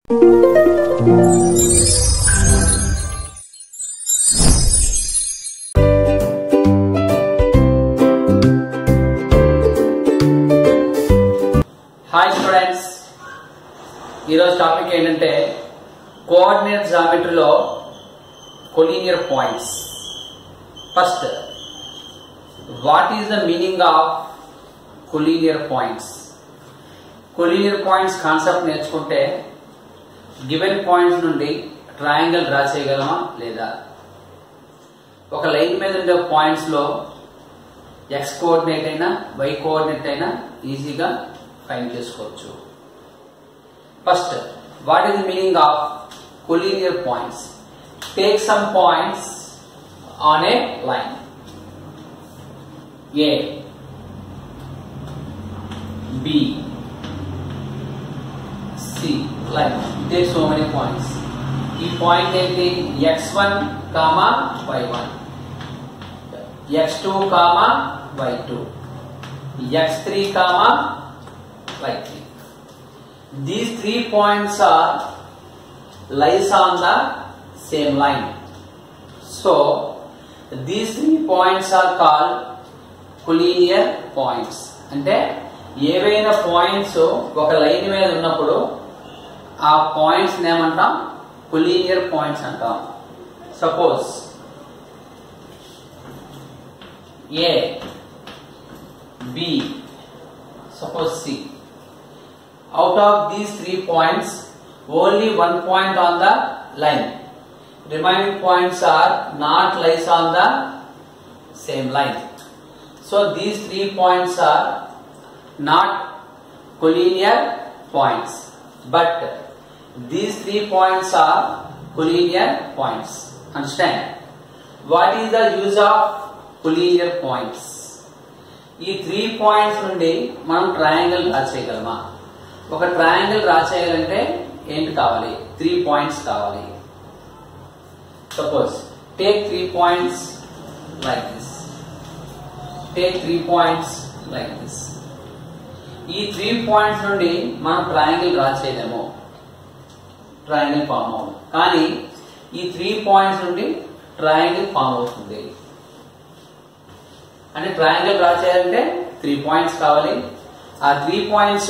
Hi students, ఈరోజు topic ఏంటంటే coordinate జామెట్రీలో collinear points. First, what is the meaning of collinear points? Collinear points concept నేర్చుకుంటే given points నుండి triangle draw చేయగలమా లేదా? ఒక లైన్ మీద ఉండే పాయింట్స్ లో ఎక్స్ కోఆర్డినేట్ అయినా వై కోఆర్డినేట్ అయినా ఈజీగా ఫైండ్ చేసుకోవచ్చు. First, what is the meaning of collinear points? Take some points on a line A, B, C, like take so many points. ఈ పాయింట్ ఏంటి? x1, y1, x2, y2, x3, y3. These 3 points are lies on the same line. So these 3 points are called collinear points. అంటే ఏవైనా points ఒక line మీద ఉన్నప్పుడు ఆ points ఏమంటాం? Collinear points అంటాం. Suppose A, B, suppose C. Out of these 3 points, only one point on the line. Remaining points are not lies on the same line. So these 3 points are not collinear points, but these 3 points are collinear points. Understand? What is the use of collinear points? ఈ 3 points నుండి మనం triangle draw చేయగలమా? ఒక triangle draw చేయాలంటే ఏంటి కావాలి? 3 points కావాలి. Suppose take 3 points like this. Take 3 points like this. ఈ 3 points నుండి మనం ట్రయాంగిల్ డ్రా చేయలేము, ట్రయాంగిల్ ఫామ్ అవుతుంది. కానీ ఈ 3 points నుండి ట్రయాంగిల్ ఫామ్ అవుతుంది. అంటే ట్రయాంగిల్ డ్రా చేయాలంటే 3 points కావాలి. ఆ 3 points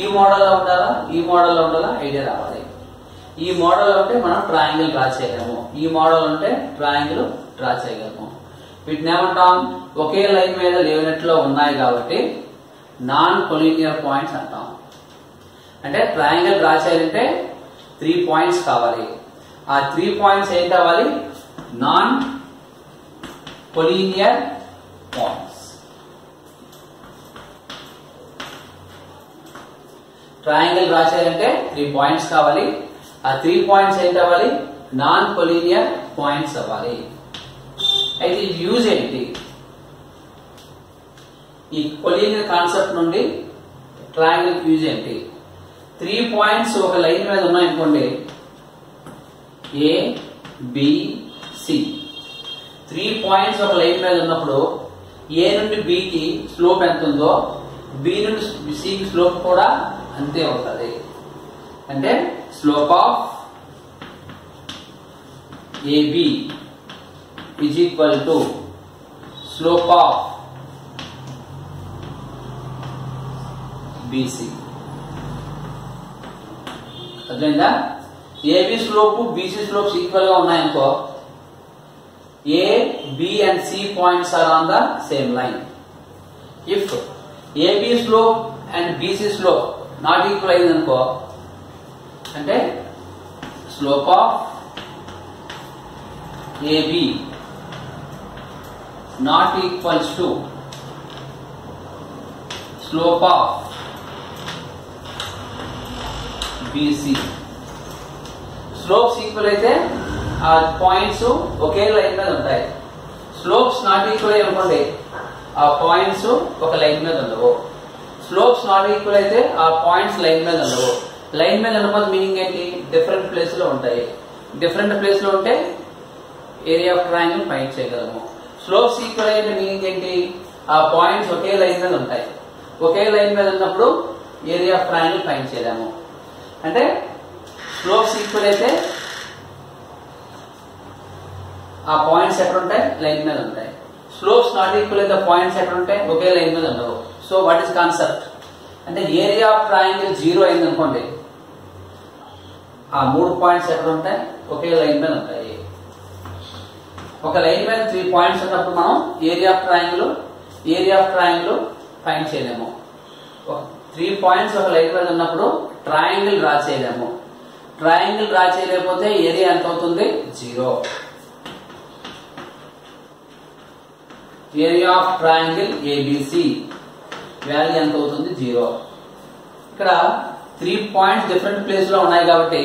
ఈ మోడల్లో ఉండాలా, ఈ మోడల్లో ఉండాలా, ఐడియా రావాలి. ఈ మోడల్ ఉంటే మనం ట్రయాంగిల్ డ్రా చేయలేము, ఈ మోడల్ ఉంటే ట్రయాంగిల్ డ్రా చేయగలము. వీటిని ఏమంటాం? ఒకే లైన్ మీద లేనట్లో ఉన్నాయి కాబట్టి నాన్ కొలీనియర్ పాయింట్స్ అంటాం. అంటే ట్రయాంగిల్ డ్రా చేయాలంటే 3 points కావాలి. ఆ 3 points ఏం కావాలి? Non collinear points. Triangle draw చేయాలంటే 3 points కావాలి. ఆ 3 points ఏం కావాలి? నాన్ కొలీనియర్ పాయింట్స్ అవ్వాలి. అయితే యూజ్ ఏంటి? ఈ కొలీనియర్ కాన్సెప్ట్ నుండి ట్రయాంగిల్ యూజ్ ఏంటి? 3 points ఒక లైన్ మీద ఉన్నాయనుకోండి, A, B, C. 3 points ఒక లైన్ మీద ఉన్నప్పుడు A నుండి B కి స్లోప్ ఎంత ఉందో B నుండి C కి స్లోప్ కూడా అంతే ఉంటుంది. అంటే slope of AB is equal to slope of BC. అర్థమైందా? AB slope BC slopes equal గా ఉన్నాయనుకో, A, B and C points are on the same line. If AB slope and BC slope not equal అయిందనుకో, అంటే slope of AB not equals to slope of BC. Slopes equal అయితే ఆ points ఒకే line మీద ఉంటాయి. Slopes not equal అయ్యి అనుకోండి, ఆ points ఒక లైన్ మీద ఉండవు. స్లోప్స్ నాట్ ఈక్వల్ అయితే ఆ పాయింట్స్ లైన్ మీద ఉండవు. లైన్ మీద ఉన్నప్పుడు మీనింగ్ ఏంటి? డిఫరెంట్ ప్లేస్ లో ఉంటాయి. డిఫరెంట్ ప్లేస్ లో ఉంటే ఏరియా ఆఫ్ ట్రయాంగిల్ ఫైండ్ చేయగలము. స్లోప్స్ ఈక్వల్ అయితే మీనింగ్ ఏంటి? ఆ పాయింట్స్ ఒకే లైన్ మీద ఉంటాయి. ఒకే లైన్ మీద ఉన్నప్పుడు ఏరియా ఆఫ్ ట్రయాంగిల్ ఫైండ్ చేయలేము. అంటే స్లోప్స్ ఈక్వల్ అయితే ఆ పాయింట్స్ ఎక్కడ ఉంటాయి, లైన్ మీద ఉంటాయి. స్లోప్స్ నాట్ ఈక్వల్ అయితే పాయింట్స్ ఎక్కడ ఉంటాయి, ఒకే లైన్ మీద ఉండవు. సో వాట్ ఈస్ కాన్సెప్ట్ అంటే ఏరియా ఆఫ్ ట్రయాంగిల్ 0 అయింది అనుకోండి, ఆ 3 పాయింట్స్ ఎక్కడ ఉంటాయి, ఒకే లైన్ మీద ఉంటాయి. ఒక లైన్ మీద 3 పాయింట్స్ ఉన్నప్పుడు మనం ఏరియా ఆఫ్ ట్రయాంగిల్ ఫైండ్ చేయలేము. 3 పాయింట్స్ ఒక లైన్ మీద ఉన్నప్పుడు ట్రయాంగిల్ డ్రా చేయలేము. ట్రయాంగిల్ డ్రా చేయలేకపోతే ఏరియా ఎంత అవుతుంది, 0. Area of triangle ABC value ఎంత అవుతుంది, 0. ఇక్కడ 3 పాయింట్స్ డిఫరెంట్ ప్లేస్ లో ఉన్నాయి కాబట్టి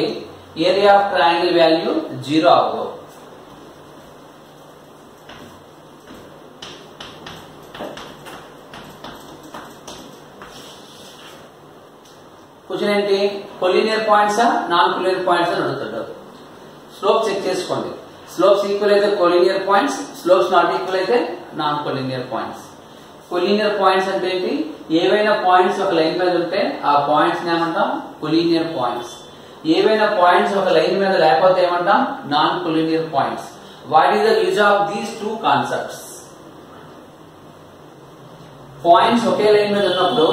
ఏరియా ఆఫ్ ట్రయాంగిల్ వాల్యూ 0 అవ్వదు. క్వశ్చన్ ఏంటి, కొలీనియర్ పాయింట్సా నాన్ కొలీనియర్ పాయింట్స్ అని అడుగుతాడు. స్లోప్ చెక్ చేసుకోండి. స్లోప్స్ ఈక్వల్ అయితే collinear points, slopes not equal అయితే non collinear points. Collinear points అంటే ఏంటి, ఏవైనా పాయింట్స్ ఒక లైన్ మీద ఉంటే ఆ పాయింట్స్ ఏమంటాం, కొలీనియర్ పాయింట్స్. ఏవైనా పాయింట్స్ ఒక లైన్ మీద లేకపోతే ఏమంటాం, non collinear points. What is the use of these 2 concepts? Points okay line మీద ఉన్నప్పుడు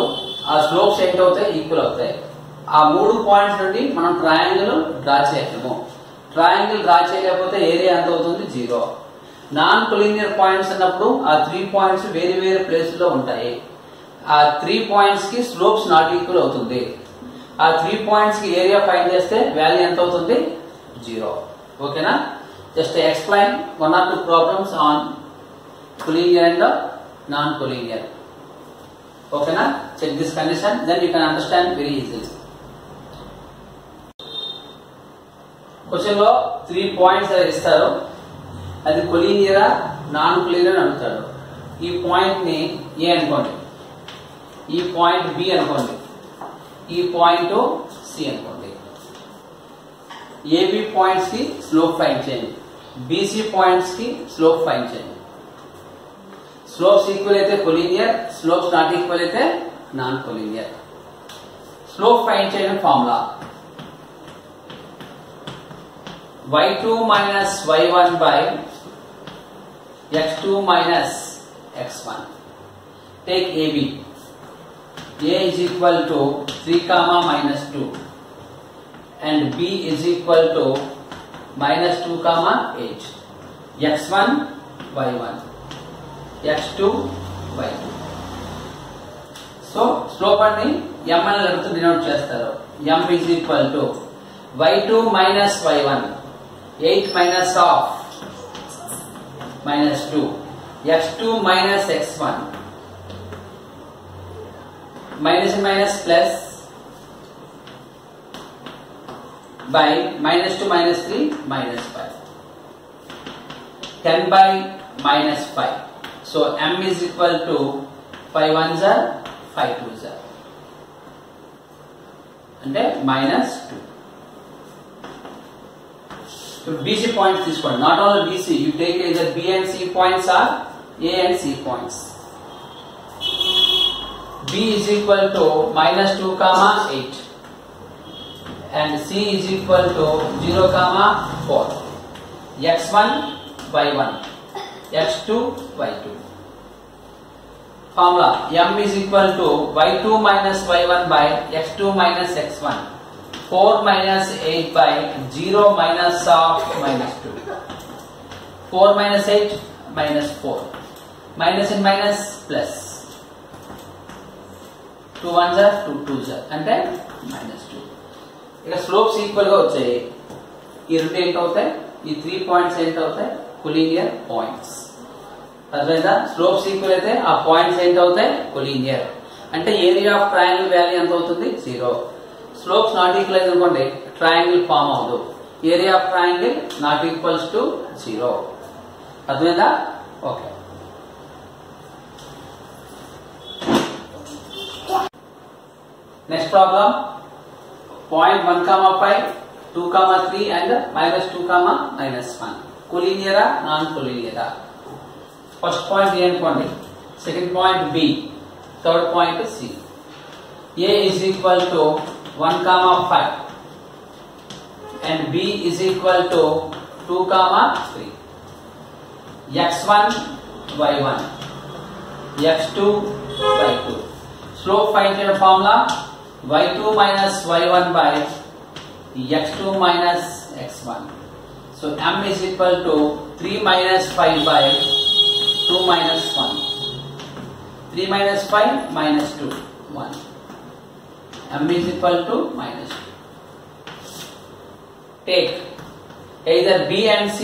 ఆ స్లోప్స్ ఏంటవుతాయి, ఈక్వల్ అవుతాయి. ఆ 3 పాయింట్స్ నుండి మనం ట్రయాంగిల్ డ్రా చేయలేము. ట్రయాంగిల్ డ్రా చేయలేకపోతే ఏరియా ఎంత అవుతుంది, 0. నాన్ కొలీనియర్ పాయింట్స్ అన్నప్పుడు ఆ 3 పాయింట్స్ వేరే వేరే ప్లేస్ లో ఉంటాయి. ఆ 3 పాయింట్స్ కి స్లోప్స్ నాట్ ఈక్వల్ అవుతుంది. ఆ 3 పాయింట్స్ కి ఏరియా ఫైండ్ చేస్తే వాల్యూ ఎంత అవుతుంది, 0. ఓకేనా? Just explain 1 or 2 problems on collinear and non collinear. ఓకేనా? Check this condition, then you can understand very easily. Question లో 3 పాయింట్స్ ఇస్తారు, అది కొలీనియరా నాన్ కొలీనియర్ అని అడుగుతాడు. ఈ పాయింట్ ని ఏ అనుకోండి, ఈ పాయింట్ బి అనుకోండి, ఈ పాయింట్ సి అనుకోండి. ఏబి పాయింట్స్ కి స్లోప్ ఫైండ్ చేయండి, బీసీ పాయింట్స్ కి స్లోప్ ఫైండ్ చేయండి. స్లోప్స్ ఈక్వల్ అయితే కొలీనియర్, స్లోప్స్ నాట్ ఈక్వల్ అయితే నాన్ కొలీనియర్. స్లోప్ ఫైండ్ చేయడం formula y2 minus y1 by x2 minus x1. Take AB. A is equal to 3 comma minus 2 and B is equal to minus 2 comma 8. x1 y1, x2 y2. So slope అని m అని length denote చేస్తారు. m is equal to y2 minus y1, 8 minus of minus 2, x2 minus x1, minus and minus plus by minus 2 minus 3 minus 5, 10 by minus 5. So m is equal to 5 ones are 5 twos are అంటే minus 2. So BC points this one, not only BC, you take either B and C points or A and C points. B is equal to minus 2 comma 8 and C is equal to 0 comma 4. x1 y1, x2 y2. Formula m is equal to y2 minus y1 by x2 minus x1. 4 minus 8 by 0 minus of minus 2. 4 minus 8 minus 4. Minus and minus plus. 2 ones are 2 twos are అంటే minus 2. ఇక slopes equal గా వచ్చాయి. ఈ రెండు ఏంటవుతాయి, ఈ 3 points ఏంటవుతాయి, collinear points. అర్థమైందా? స్లోప్స్ ఈక్వల్ అయితే ఆ పాయింట్స్ ఏంటవుతాయి, కొలీనియర్. అంటే ఏరియా ఆఫ్ ట్రయాంగిల్ వాల్యూ ఎంత అవుతుంది, 0. స్లోప్స్ నాట్ ఈక్వల్ అయితే అనుకోండి ట్రయాంగిల్ ఫామ్ అవ్వదు. Area of triangle not equals to 0. అర్థమైందా? Okay. Next problem, point 1,5, 2,3 and minus 2, minus 1. కొలీనియరా నాన్ కొలీనియరా? ఫస్ట్ పాయింట్ ఏ అనుకోండి, second point B, third point C. A is equal to 1,5, and b is equal to 2 comma 3. x1 y1 x2 y2. Slope find formula y2 minus y1 by x2 minus x1. So m is equal to 3 minus 5 by 2 minus 1. 3 minus 5 minus 2 1. M is equal to minus 2. Take either B and C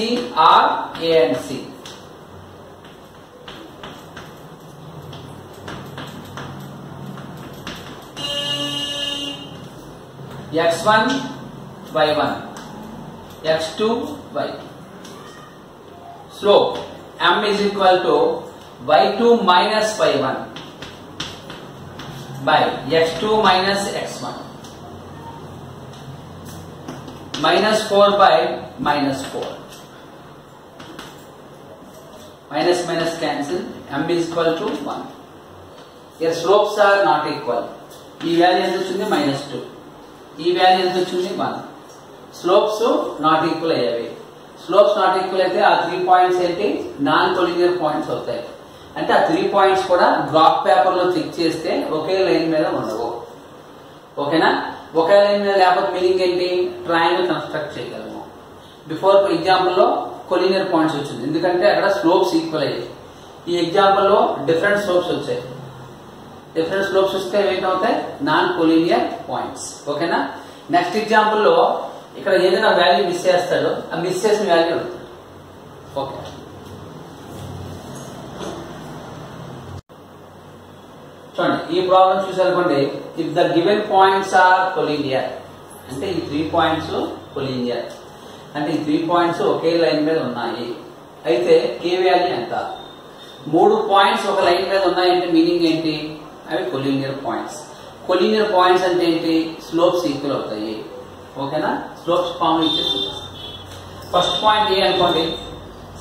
or A and C. x1 y1 x2 y2. Slope m is equal to y2 minus y1 by x2 minus x1 minus 4 by minus 4. Minus minus cancel, m is equal to 1. Here slopes are not equal. ఈ value ఎంత వచ్చింది minus 2. ఈ value ఎంత వచ్చింది 1. Slopes not equal అయ్యేవి. Slopes not equal అయితే ఆ 3 points ఏంటి నాన్ కొలీనియర్ పాయింట్స్ అవుతాయి. అంటే ఆ 3 పాయింట్స్ కూడా గ్రాఫ్ పేపర్ లో చెక్ చేస్తే ఒకే లైన్ మీద ఉండవు. ఓకేనా? ఒకే లైన్ మీద లేకపోతే మీనింగ్ ఏంటి ట్రయాంగిల్ కన్స్ట్రక్ట్ చేయగలము. బిఫోర్ ఎగ్జాంపుల్ లో కొలీనియర్ పాయింట్స్ వచ్చింది ఎందుకంటే అక్కడ స్లోప్స్ ఈక్వల్ అయ్యాయి. ఈ ఎగ్జాంపుల్ లో డిఫరెంట్ స్లోప్స్ వచ్చాయి. డిఫరెంట్ స్లోప్స్ వస్తే ఏమవుతాయి నాన్ కొలీనియర్ పాయింట్స్. ఓకేనా? నెక్స్ట్ ఎగ్జాంపుల్ లో ఇక్కడ ఏదైనా వాల్యూ మిస్ చేస్తాడో ఆ మిస్ చేసిన వాల్యూ అడుగుతాడు. ఓకే, చూడండి ఈ ప్రాబ్లం చూసారనుకోండి. If the given points are collinear అంటే ఈ 3 పాయింట్స్ కొలీనియర్ అంటే ఈ 3 పాయింట్స్ ఒకే లైన్ మీద ఉన్నాయి. అయితే కే వాల్యూ ఎంత? 3 పాయింట్స్ ఒక లైన్ మీద ఉన్నాయంటే మీనింగ్ ఏంటి? అవి కొలీనియర్ పాయింట్స్. కొలీనియర్ పాయింట్స్ అంటే ఏంటి? స్లోప్స్ ఈక్వల్ అవుతాయి. ఓకేనా? స్లోప్స్ ఫార్మ్ ఇచ్చేసి ఫస్ట్ పాయింట్ ఏ అనుకోండి,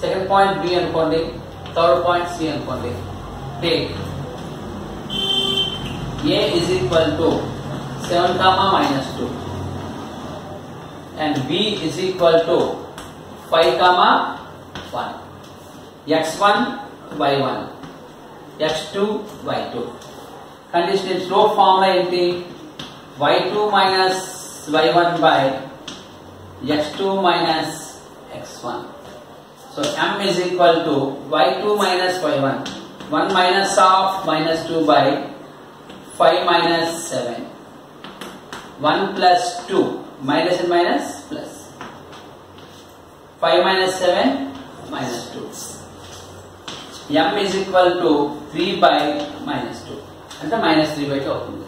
సెకండ్ పాయింట్ బి అనుకోండి, థర్డ్ పాయింట్ సి అనుకోండి. Take A is equal to 7 comma minus 2 and B is equal to 5 comma 1. x1 y1 x2 y2. Conditional slope formula ఏంటి? y2 minus y1 by x2 minus x1. So m is equal to y2 minus y1 1 minus of minus 2 by 5 minus 7 1 plus 2 minus and minus plus 5 minus 7 minus 2. m is equal to 3 by minus 2 అంటే minus 3 by 2 అవుతుంది.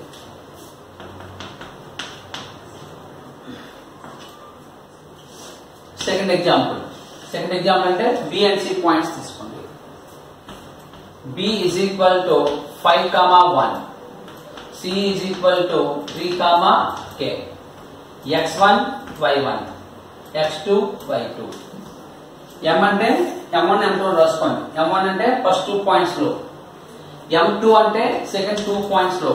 Second example అంటే B and C points తీసుకోండి. B is equal to 5 comma 1, C is equal to 3 comma k, x1 y1 x2 y2. m అంటే m1 m2 రాసుకోండి. m1 అంటే first 2 points లో, m2 అంటే second 2 points లో,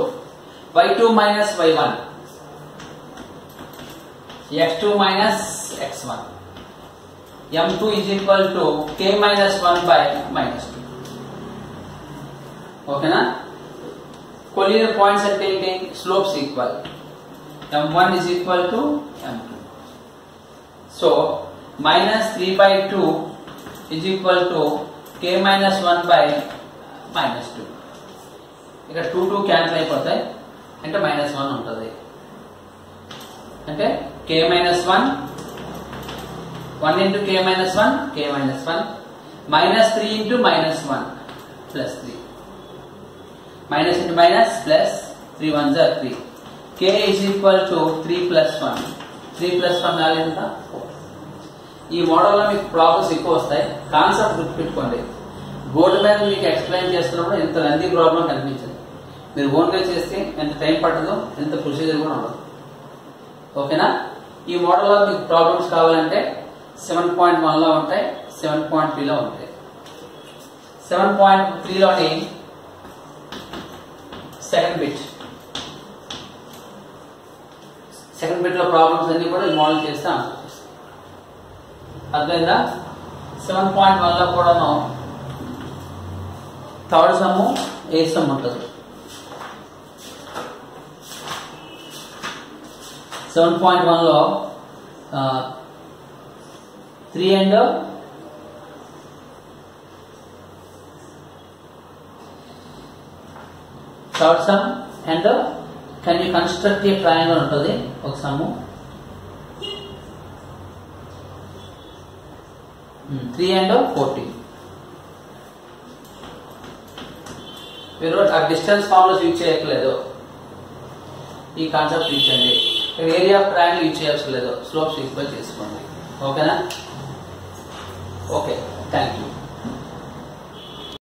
y2 minus y1 x2 minus x1. m2 is equal to k minus 1 by minus 2. ఓకేనా? Collinear points అంటే ఏంటి? Slopes equal. m1 is equal to m2. So minus 3 by 2 is equal to k minus 1 by minus 2. ఇక్కడ 2 2 cancel అయిపోతాయి అంటే minus 1 ఉంటుంది. అంటే k minus 1 1 into k minus 1 k minus 1 minus 3 into minus 1 plus 3 minus into minus plus 3 1s are 3. K is equal to 3 plus 1. 3 plus 1 value ఎంత? 4. ఈ మోడల్లో మీకు problems ఎక్కువ వస్తాయి. కాన్సెప్ట్ గుర్తుపెట్టుకోండి. బోర్డు మీద మీకు ఎక్స్ప్లెయిన్ చేస్తున్నప్పుడు ఎంత లెంతీ ప్రాబ్లం కనిపించదు. మీరు ఓన్గా చేస్తే ఎంత టైం పట్టదు, ఎంత ప్రొసీజర్ కూడా ఉండదు. ఓకేనా? ఈ మోడల్లో మీకు ప్రాబ్లమ్స్ కావాలంటే 7.1 లో ఉంటాయి, 7.3 లో ఉంటాయి. 7.3 లోని సెకండ్ బిట్ లో ప్రాబ్లమ్స్ అన్ని కూడా మోడల్ చేస్తే ఆన్సర్ చేస్తాం. అర్థమైందా? 7.1 లో కూడాను థర్డ్ సమ్ ఏ సమ్ ఉంటుంది. 7.1 లో 3 and third sum and can you construct a triangle ఉంటుంది ఒక సమ్. 3 and 14 మీరు ఆ డిస్టెన్స్ ఫార్ములాస్ యూజ్ చేయట్లేదు, ఈ కాన్సెప్ట్ యూజ్ చేయండి. ఏరియా ఆఫ్ ట్రయాంగిల్ యూజ్ చేయవలసిన లేదు, స్లోప్స్ ఈక్వల్ చేసుకోండి. ఓకేనా? Okay, thank you.